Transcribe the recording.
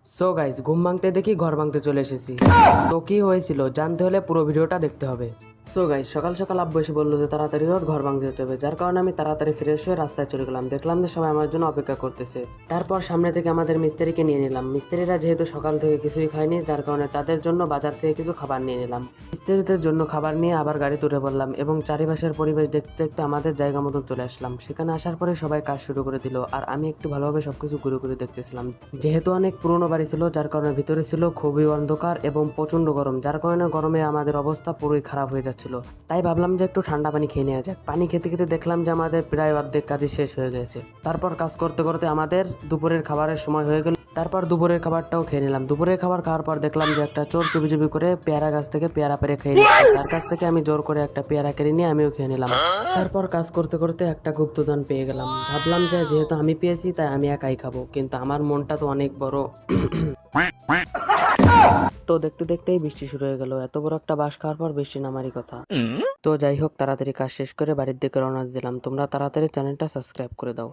So guys, ঘুম ভাঙতে দেখি ঘর ভাঙতে চলে এসেছি। তো কি হয়েছিল জানতে হলে পুরো ভিডিওটা দেখতে হবে। সো গাইস, সকাল সকাল আব্বু এসে বললো যে তাড়াতাড়ি ওর ঘর ভাঙতে যেতে হবে, যার কারণে আমি তাড়াতাড়ি ফ্রেশ হয়ে রাস্তায় চলে গেলাম। দেখলাম যে সবাই আমার জন্য অপেক্ষা করতেছে। তারপর সামনে থেকে আমাদের মিস্ত্রিকে নিয়ে নিলাম। মিস্ত্রিরা যেহেতু সকাল থেকে কিছুই খায়নি, যার কারণে তাদের জন্য বাজার থেকে কিছু খাবার নিয়ে নিলাম। মিস্ত্রিদের জন্য খাবার নিয়ে আবার গাড়ি তুলে পড়লাম এবং চারিপাশের পরিবেশ দেখতে দেখতে আমাদের জায়গা মতন চলে আসলাম। সেখানে আসার পরে সবাই কাজ শুরু করে দিল, আর আমি একটু ভালোভাবে সবকিছু ঘুরে ঘুরে দেখতেছিলাম। যেহেতু অনেক পুরনো বাড়ি ছিল, যার কারণে ভিতরে ছিল খুবই অন্ধকার এবং প্রচন্ড গরম, যার কারণে গরমে আমাদের অবস্থা পুরোই খারাপ হয়ে যাচ্ছিল। তাই ভাবলাম যে একটু ঠান্ডা পানি খেয়ে নেওয়া যাক। পানি খেতে খেতে দেখলাম যে আমাদের প্রায় অর্ধেক কাজই শেষ হয়ে গেছে। তারপর কাজ করতে করতে আমাদের দুপুরের খাবারের সময় হয়ে গেল। তারপর দুপুরের খাবারটাও খেয়ে নিলাম। দুপুরের খাবার খাওয়ার পর দেখলাম যে একটা চোর চুপি চুপি করে পেয়ারা গাছ থেকে পেয়ারা পেরে খেয়ে নিচ্ছে। তার কাছ থেকে আমি জোর করে একটা পেয়ারা কেড়ে নিয়ে আমিও খেয়ে নিলাম। তারপর কাজ করতে করতে একটা গুপ্তধন পেয়ে গেলাম। ভাবলাম যে যেহেতু আমি পেয়েছি তাই আমি একাই খাবো, কিন্তু আমার মনটা তো অনেক বড়। তো দেখতে দেখতেই বৃষ্টি শুরু হয়ে গেল। এত বড় একটা বাঁশ খাওয়ার পর বৃষ্টি নামারই কথা। তো যাই হোক, তাড়াতাড়ি কাজ শেষ করে বাড়ির দিকে রওনা দিলাম। তোমরা তাড়াতাড়ি চ্যানেলটা সাবস্ক্রাইব করে দাও।